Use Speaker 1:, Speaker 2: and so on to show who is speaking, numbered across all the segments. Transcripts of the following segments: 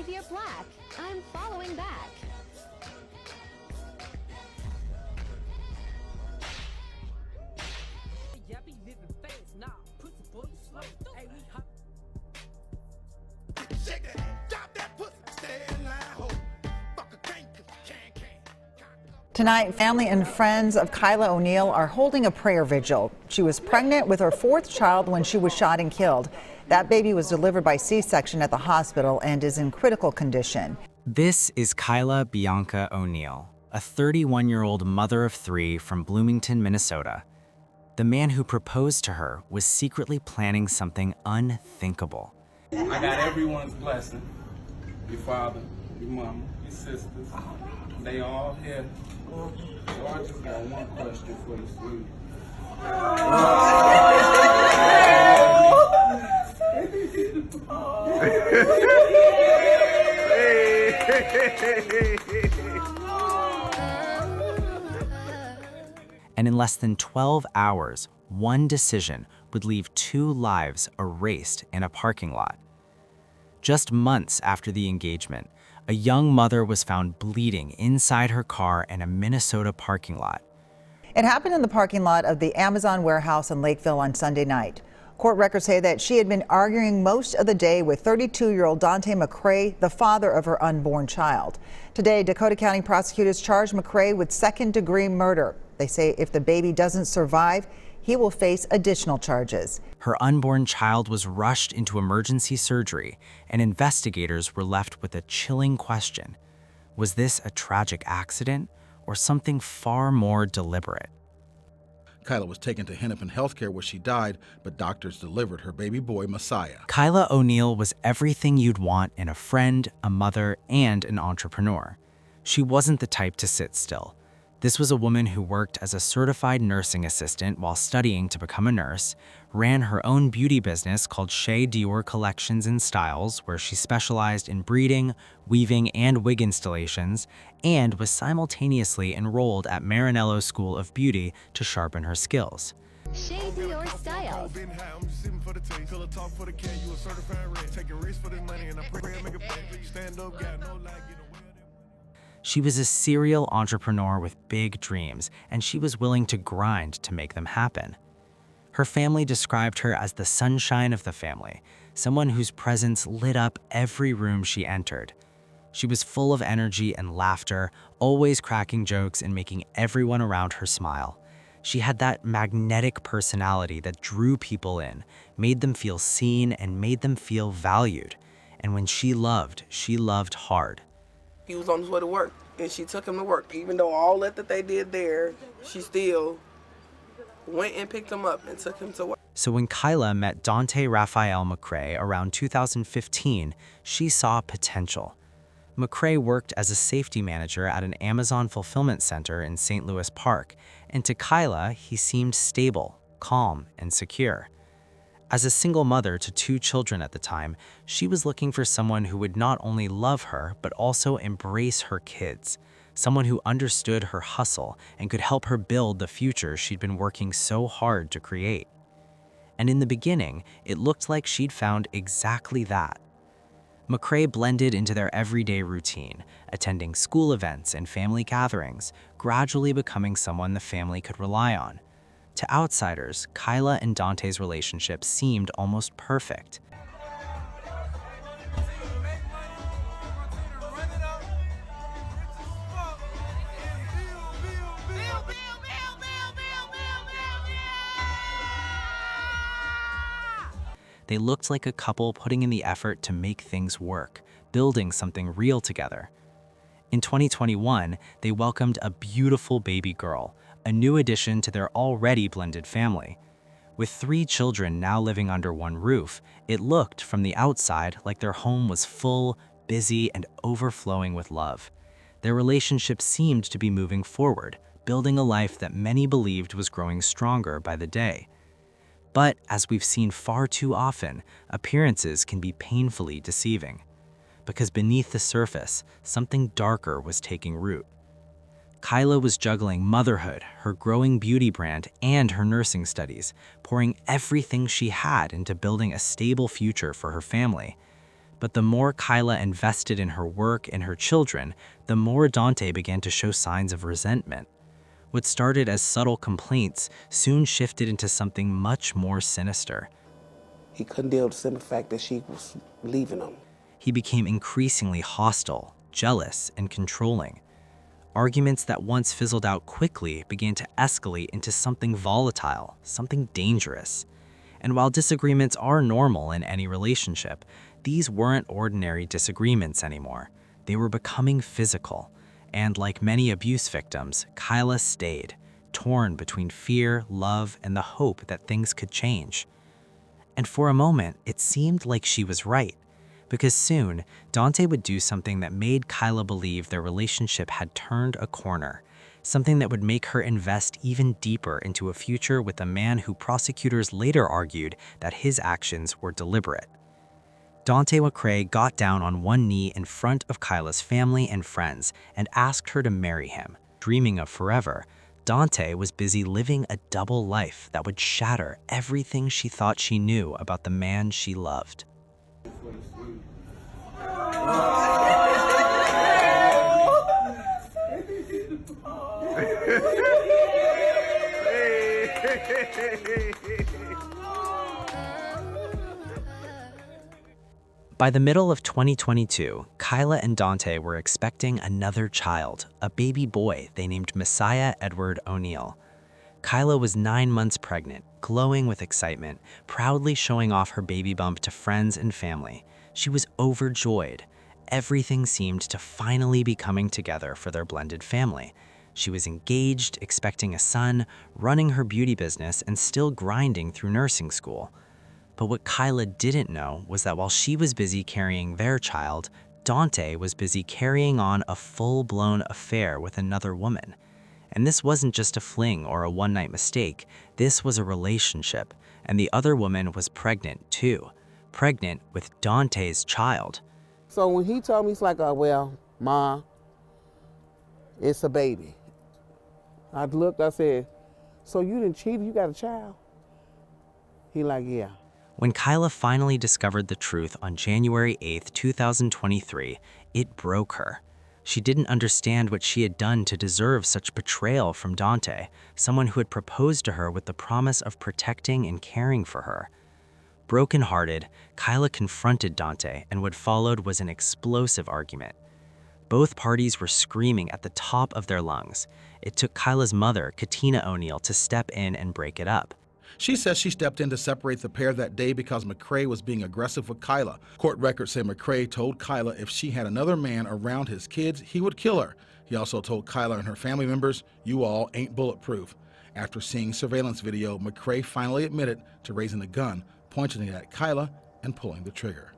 Speaker 1: crazy or black. I'm following back.
Speaker 2: Tonight, family and friends of Kyla O'Neill are holding a prayer vigil. She was pregnant with her fourth child when she was shot and killed. That baby was delivered by C-section at the hospital and is in critical condition.
Speaker 3: This is Kyla Bianca O'Neill, a 31-year-old mother of three from Bloomington, Minnesota. The man who proposed to her was secretly planning something unthinkable.
Speaker 4: I got everyone's blessing. Your father, your mama, your sisters. They all here. So I just got one question for you, sweetie.
Speaker 3: And in less than 12 hours, one decision would leave two lives erased in a parking lot. Just months after the engagement, a young mother was found bleeding inside her car in a Minnesota parking lot.
Speaker 2: It happened in the parking lot of the Amazon warehouse in Lakeville on Sunday night. Court records say that she had been arguing most of the day with 32-year-old Dante McCray, the father of her unborn child. Today, Dakota County prosecutors charged McCray with second-degree murder. They say if the baby doesn't survive, he will face additional charges.
Speaker 3: Her unborn child was rushed into emergency surgery, and investigators were left with a chilling question. Was this a tragic accident or something far more deliberate?
Speaker 5: Kyla was taken to Hennepin Healthcare where she died, but doctors delivered her baby boy, Messiah.
Speaker 3: Kyla O'Neill was everything you'd want in a friend, a mother, and an entrepreneur. She wasn't the type to sit still. This was a woman who worked as a certified nursing assistant while studying to become a nurse, ran her own beauty business called Shea Dior Collections and Styles, where she specialized in breeding, weaving, and wig installations, and was simultaneously enrolled at Maranello School of Beauty to sharpen her skills.
Speaker 1: Shea Dior Styles.
Speaker 3: She was a serial entrepreneur with big dreams, and she was willing to grind to make them happen. Her family described her as the sunshine of the family, someone whose presence lit up every room she entered. She was full of energy and laughter, always cracking jokes and making everyone around her smile. She had that magnetic personality that drew people in, made them feel seen, and made them feel valued. And when she loved hard.
Speaker 6: He was on his way to work, and she took him to work. Even though all that they did there, she still went and picked him up and took him to work.
Speaker 3: So when Kyla met Dante Raphael McCray around 2015, she saw potential. McCray worked as a safety manager at an Amazon fulfillment center in St. Louis Park, and to Kyla, he seemed stable, calm, and secure. As a single mother to two children at the time, she was looking for someone who would not only love her, but also embrace her kids. Someone who understood her hustle and could help her build the future she'd been working so hard to create. And in the beginning, it looked like she'd found exactly that. McCray blended into their everyday routine, attending school events and family gatherings, gradually becoming someone the family could rely on. To outsiders, Kyla and Dante's relationship seemed almost perfect. They looked like a couple putting in the effort to make things work, building something real together. In 2021, they welcomed a beautiful baby girl, a new addition to their already blended family. With 3 children now living under one roof, it looked from the outside like their home was full, busy, and overflowing with love. Their relationship seemed to be moving forward, building a life that many believed was growing stronger by the day. But as we've seen far too often, appearances can be painfully deceiving. Because beneath the surface, something darker was taking root. Kyla was juggling motherhood, her growing beauty brand, and her nursing studies, pouring everything she had into building a stable future for her family. But the more Kyla invested in her work and her children, the more Dante began to show signs of resentment. What started as subtle complaints soon shifted into something much more sinister.
Speaker 7: He couldn't deal with the simple fact that she was leaving him.
Speaker 3: He became increasingly hostile, jealous, and controlling. Arguments that once fizzled out quickly began to escalate into something volatile, something dangerous. And while disagreements are normal in any relationship, these weren't ordinary disagreements anymore. They were becoming physical. And like many abuse victims, Kyla stayed, torn between fear, love, and the hope that things could change. And for a moment, it seemed like she was right, because soon, Dante would do something that made Kyla believe their relationship had turned a corner, something that would make her invest even deeper into a future with a man who prosecutors later argued that his actions were deliberate. Dante McCrae got down on one knee in front of Kyla's family and friends and asked her to marry him. Dreaming of forever, Dante was busy living a double life that would shatter everything she thought she knew about the man she loved. By the middle of 2022, Kyla and Dante were expecting another child, a baby boy they named Messiah Edward O'Neill. Kyla was 9 months pregnant, glowing with excitement, proudly showing off her baby bump to friends and family. She was overjoyed. Everything seemed to finally be coming together for their blended family. She was engaged, expecting a son, running her beauty business, and still grinding through nursing school. But what Kyla didn't know was that while she was busy carrying their child, Dante was busy carrying on a full-blown affair with another woman. And this wasn't just a fling or a one-night mistake. This was a relationship, and the other woman was pregnant too. Pregnant with Dante's child.
Speaker 7: So when he told me, he's like, oh, well, Ma, it's a baby. I looked, I said, so you didn't cheat, you got a child? He like, yeah.
Speaker 3: When Kyla finally discovered the truth on January 8, 2023, it broke her. She didn't understand what she had done to deserve such betrayal from Dante, someone who had proposed to her with the promise of protecting and caring for her. Broken-hearted, Kyla confronted Dante, and what followed was an explosive argument. Both parties were screaming at the top of their lungs. It took Kyla's mother, Katina O'Neill, to step in and break it up.
Speaker 5: She says she stepped in to separate the pair that day because McCrae was being aggressive with Kyla. Court records say McCrae told Kyla if she had another man around his kids, he would kill her. He also told Kyla and her family members, "You all ain't bulletproof." After seeing surveillance video, McCrae finally admitted to raising a gun, pointing it at Kyla and pulling the trigger.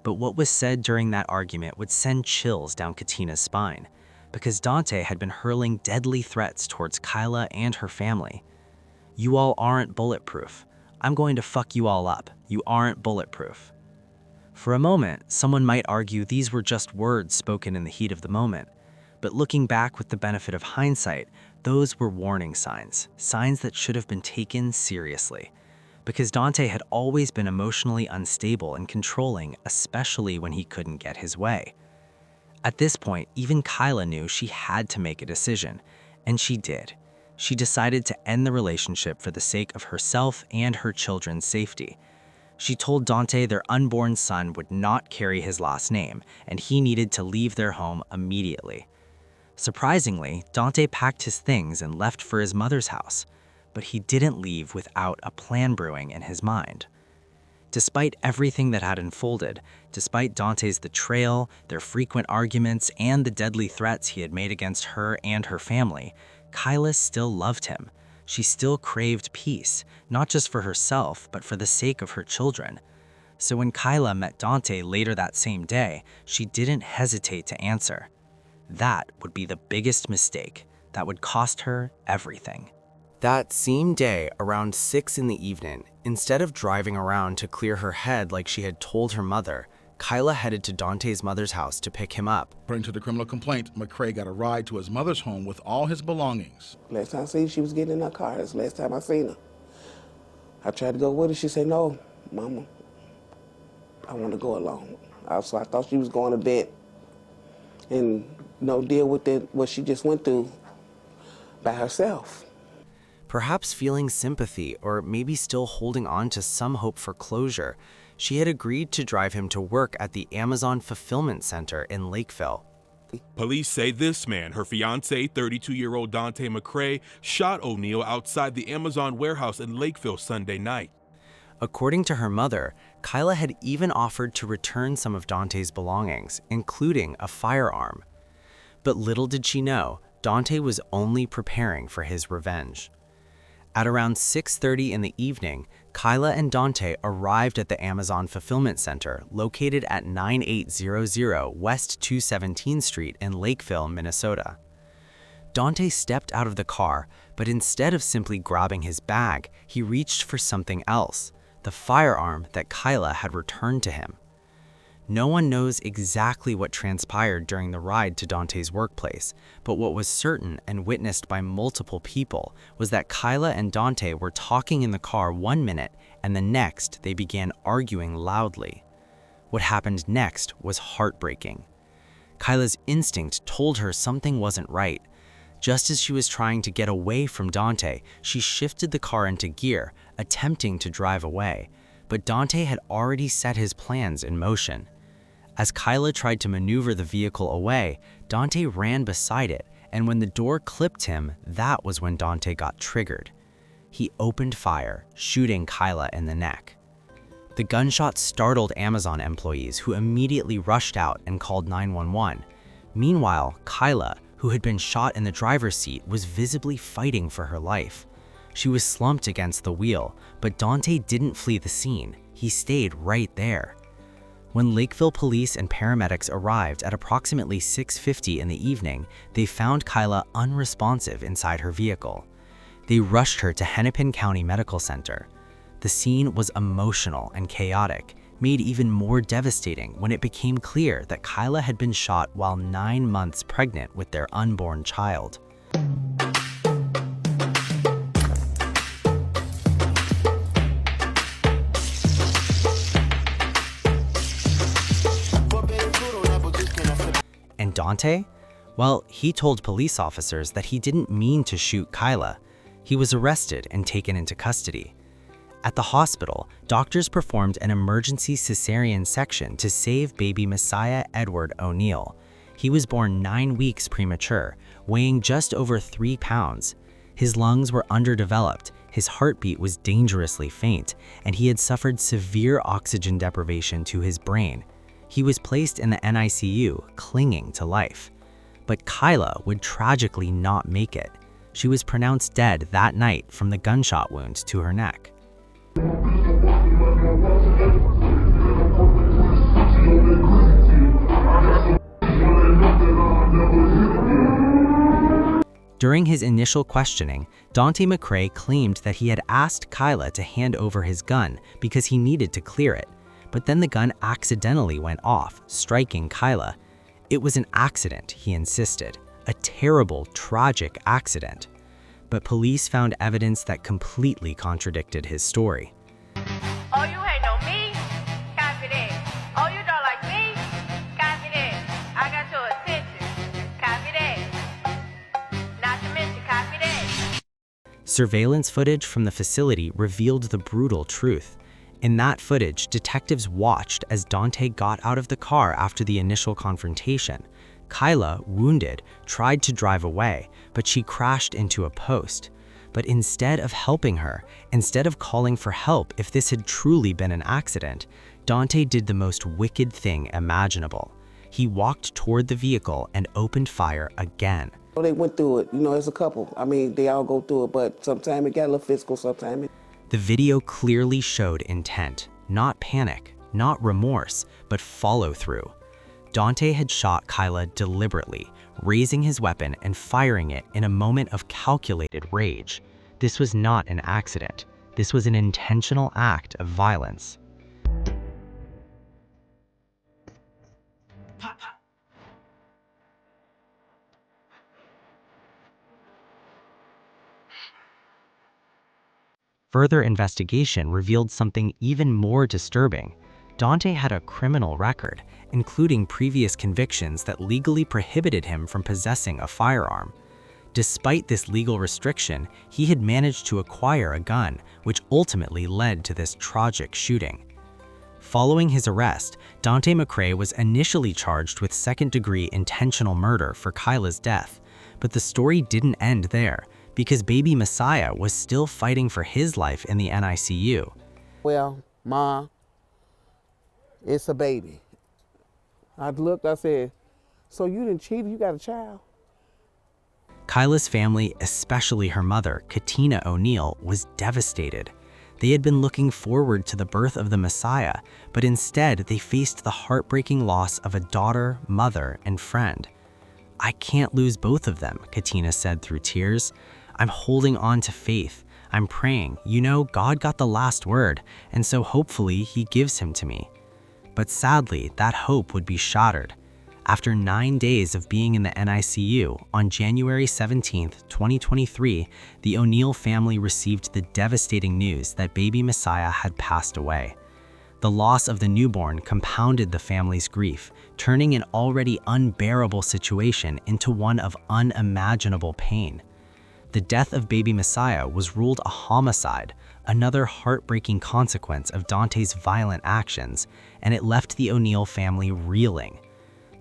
Speaker 3: But what was said during that argument would send chills down Katina's spine, because Dante had been hurling deadly threats towards Kyla and her family. "You all aren't bulletproof. I'm going to fuck you all up. You aren't bulletproof." For a moment, someone might argue these were just words spoken in the heat of the moment. But looking back with the benefit of hindsight, those were warning signs, signs that should have been taken seriously. Because Dante had always been emotionally unstable and controlling, especially when he couldn't get his way. At this point, even Kyla knew she had to make a decision, and she did. She decided to end the relationship for the sake of herself and her children's safety. She told Dante their unborn son would not carry his last name, and he needed to leave their home immediately. Surprisingly, Dante packed his things and left for his mother's house, but he didn't leave without a plan brewing in his mind. Despite everything that had unfolded, despite Dante's betrayal, their frequent arguments, and the deadly threats he had made against her and her family, Kyla still loved him. She still craved peace, not just for herself, but for the sake of her children. So when Kyla met Dante later that same day, she didn't hesitate to answer. That would be the biggest mistake. That would cost her everything. That same day, around 6 in the evening, instead of driving around to clear her head like she had told her mother, Kyla headed to Dante's mother's house to pick him up.
Speaker 5: According to the criminal complaint, McCrae got a ride to his mother's home with all his belongings.
Speaker 7: Last time I seen her, she was getting in her car. That's the last time I seen her. I tried to go with her. She said, no, Mama, I want to go alone. So I thought she was going to vent and deal with what she just went through by herself.
Speaker 3: Perhaps feeling sympathy or maybe still holding on to some hope for closure, she had agreed to drive him to work at the Amazon Fulfillment Center in Lakeville.
Speaker 8: Police say this man, her fiancé, 32-year-old Dante McCray, shot O'Neal outside the Amazon warehouse in Lakeville Sunday night.
Speaker 3: According to her mother, Kyla had even offered to return some of Dante's belongings, including a firearm. But little did she know, Dante was only preparing for his revenge. At around 6:30 in the evening, Kyla and Dante arrived at the Amazon Fulfillment Center located at 9800 West 217th Street in Lakeville, Minnesota. Dante stepped out of the car, but instead of simply grabbing his bag, he reached for something else, the firearm that Kyla had returned to him. No one knows exactly what transpired during the ride to Dante's workplace, but what was certain and witnessed by multiple people was that Kyla and Dante were talking in the car 1 minute and the next they began arguing loudly. What happened next was heartbreaking. Kyla's instinct told her something wasn't right. Just as she was trying to get away from Dante, she shifted the car into gear, attempting to drive away, but Dante had already set his plans in motion. As Kyla tried to maneuver the vehicle away, Dante ran beside it, and when the door clipped him, that was when Dante got triggered. He opened fire, shooting Kyla in the neck. The gunshot startled Amazon employees who immediately rushed out and called 911. Meanwhile, Kyla, who had been shot in the driver's seat, was visibly fighting for her life. She was slumped against the wheel, but Dante didn't flee the scene. He stayed right there. When Lakeville police and paramedics arrived at approximately 6:50 in the evening, they found Kyla unresponsive inside her vehicle. They rushed her to Hennepin County Medical Center. The scene was emotional and chaotic, made even more devastating when it became clear that Kyla had been shot while 9 months pregnant with their unborn child. And Dante? Well, he told police officers that he didn't mean to shoot Kyla. He was arrested and taken into custody. At the hospital, doctors performed an emergency cesarean section to save baby Messiah Edward O'Neal. He was born 9 weeks premature, weighing just over 3 pounds. His lungs were underdeveloped, his heartbeat was dangerously faint, and he had suffered severe oxygen deprivation to his brain. He was placed in the NICU, clinging to life. But Kyla would tragically not make it. She was pronounced dead that night from the gunshot wounds to her neck. During his initial questioning, Dante McCray claimed that he had asked Kyla to hand over his gun because he needed to clear it. But then the gun accidentally went off, striking Kyla. It was an accident, he insisted, a terrible, tragic accident. But police found evidence that completely contradicted his story.
Speaker 9: Oh, you hate on me? Copy that. Oh, you don't like me? Copy that. I got your attention. Copy that. Not to mention, copy that.
Speaker 3: Surveillance footage from the facility revealed the brutal truth. In that footage, detectives watched as Dante got out of the car after the initial confrontation. Kyla, wounded, tried to drive away, but she crashed into a post. But instead of helping her, instead of calling for help if this had truly been an accident, Dante did the most wicked thing imaginable. He walked toward the vehicle and opened fire again.
Speaker 7: They went through it, as a couple. They all go through it, but sometimes it got a little physical, sometimes it...
Speaker 3: The video clearly showed intent, not panic, not remorse, but follow-through. Dante had shot Kyla deliberately, raising his weapon and firing it in a moment of calculated rage. This was not an accident. This was an intentional act of violence. Further investigation revealed something even more disturbing. Dante had a criminal record, including previous convictions that legally prohibited him from possessing a firearm. Despite this legal restriction, he had managed to acquire a gun, which ultimately led to this tragic shooting. Following his arrest, Dante McCrae was initially charged with second-degree intentional murder for Kyla's death, but the story didn't end there, because baby Messiah was still fighting for his life in the NICU.
Speaker 7: Well, Ma, it's a baby. I looked, I said, so you didn't cheat, you got a child?
Speaker 3: Kyla's family, especially her mother, Katina O'Neill, was devastated. They had been looking forward to the birth of the Messiah, but instead they faced the heartbreaking loss of a daughter, mother, and friend. "I can't lose both of them," Katina said through tears. "I'm holding on to faith. I'm praying. God got the last word, and so hopefully he gives him to me." But sadly, that hope would be shattered. After 9 days of being in the NICU, on January 17, 2023, the O'Neill family received the devastating news that baby Messiah had passed away. The loss of the newborn compounded the family's grief, turning an already unbearable situation into one of unimaginable pain. The death of baby Messiah was ruled a homicide, another heartbreaking consequence of Dante's violent actions, and it left the O'Neill family reeling.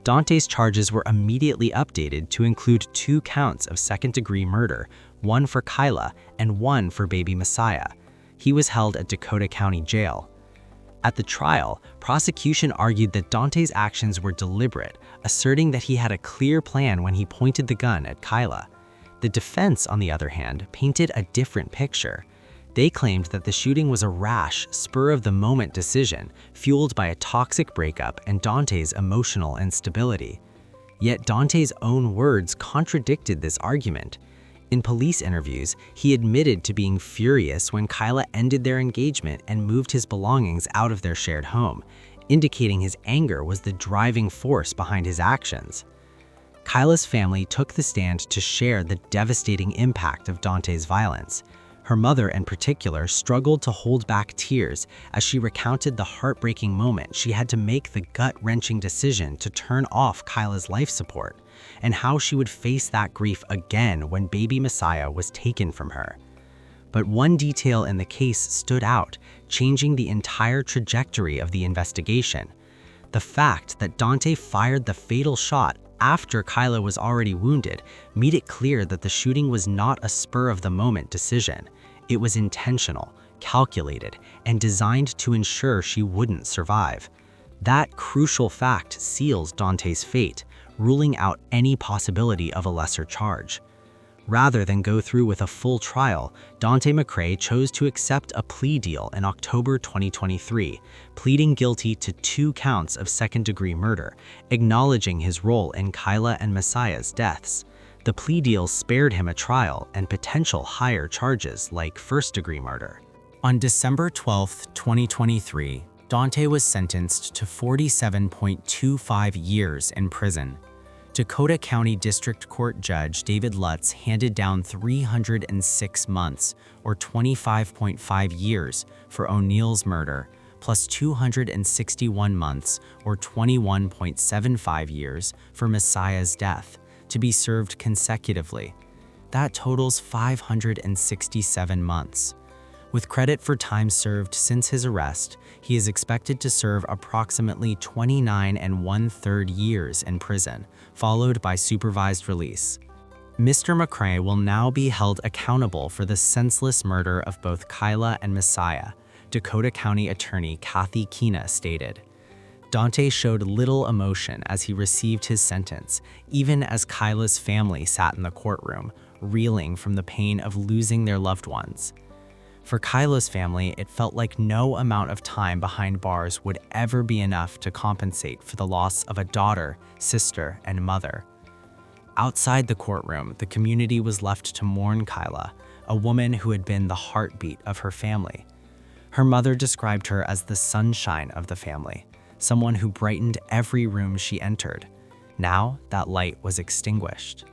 Speaker 3: Dante's charges were immediately updated to include 2 counts of second-degree murder, one for Kyla and one for baby Messiah. He was held at Dakota County Jail. At the trial, prosecution argued that Dante's actions were deliberate, asserting that he had a clear plan when he pointed the gun at Kyla. The defense, on the other hand, painted a different picture. They claimed that the shooting was a rash, spur-of-the-moment decision, fueled by a toxic breakup and Dante's emotional instability. Yet Dante's own words contradicted this argument. In police interviews, he admitted to being furious when Kyla ended their engagement and moved his belongings out of their shared home, indicating his anger was the driving force behind his actions. Kyla's family took the stand to share the devastating impact of Dante's violence. Her mother, in particular, struggled to hold back tears as she recounted the heartbreaking moment she had to make the gut-wrenching decision to turn off Kyla's life support, and how she would face that grief again when baby Messiah was taken from her. But one detail in the case stood out, changing the entire trajectory of the investigation. The fact that Dante fired the fatal shot after Kyla was already wounded made it clear that the shooting was not a spur-of-the-moment decision. It was intentional, calculated, and designed to ensure she wouldn't survive. That crucial fact seals Dante's fate, ruling out any possibility of a lesser charge. Rather than go through with a full trial, Dante McCrae chose to accept a plea deal in October 2023, pleading guilty to 2 counts of second-degree murder, acknowledging his role in Kyla and Messiah's deaths. The plea deal spared him a trial and potential higher charges like first-degree murder. On December 12, 2023, Dante was sentenced to 47.25 years in prison. Dakota County District Court Judge David Lutz handed down 306 months, or 25.5 years, for O'Neill's murder, plus 261 months, or 21.75 years, for Messiah's death, to be served consecutively. That totals 567 months. With credit for time served since his arrest, he is expected to serve approximately 29 1/3 years in prison, followed by supervised release. Mr. McCrae will now be held accountable for the senseless murder of both Kyla and Messiah, Dakota County Attorney Kathy Kina stated. Dante showed little emotion as he received his sentence, even as Kyla's family sat in the courtroom, reeling from the pain of losing their loved ones. For Kyla's family, it felt like no amount of time behind bars would ever be enough to compensate for the loss of a daughter, sister, and mother. Outside the courtroom, the community was left to mourn Kyla, a woman who had been the heartbeat of her family. Her mother described her as the sunshine of the family, someone who brightened every room she entered. Now, that light was extinguished.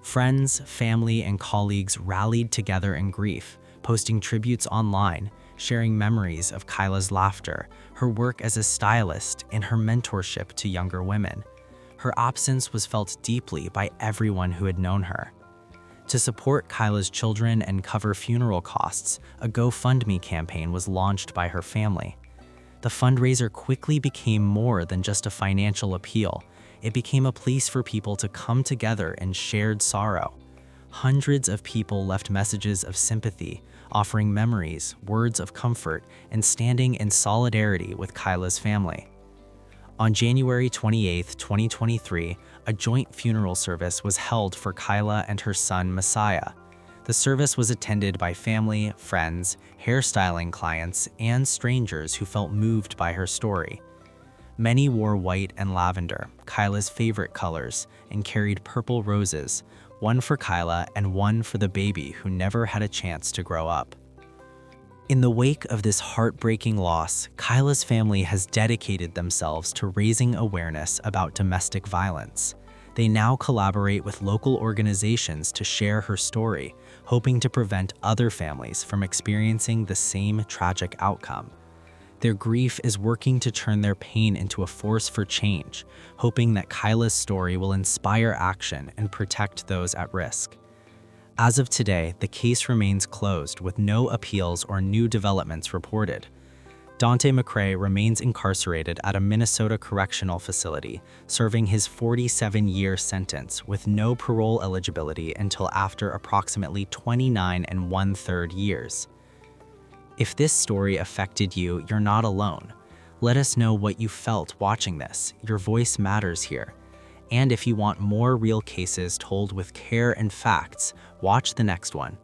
Speaker 3: Friends, family, and colleagues rallied together in grief, posting tributes online, sharing memories of Kyla's laughter, her work as a stylist, and her mentorship to younger women. Her absence was felt deeply by everyone who had known her. To support Kyla's children and cover funeral costs, a GoFundMe campaign was launched by her family. The fundraiser quickly became more than just a financial appeal. It became a place for people to come together in shared sorrow. Hundreds of people left messages of sympathy, offering memories, words of comfort, and standing in solidarity with Kyla's family. On January 28, 2023, a joint funeral service was held for Kyla and her son, Messiah. The service was attended by family, friends, hairstyling clients, and strangers who felt moved by her story. Many wore white and lavender, Kyla's favorite colors, and carried purple roses, one for Kyla and one for the baby who never had a chance to grow up. In the wake of this heartbreaking loss, Kyla's family has dedicated themselves to raising awareness about domestic violence. They now collaborate with local organizations to share her story, hoping to prevent other families from experiencing the same tragic outcome. Their grief is working to turn their pain into a force for change, hoping that Kyla's story will inspire action and protect those at risk. As of today, the case remains closed with no appeals or new developments reported. Dante McCray remains incarcerated at a Minnesota correctional facility, serving his 47-year sentence with no parole eligibility until after approximately 29 1/3 years. If this story affected you, you're not alone. Let us know what you felt watching this. Your voice matters here. And if you want more real cases told with care and facts, watch the next one.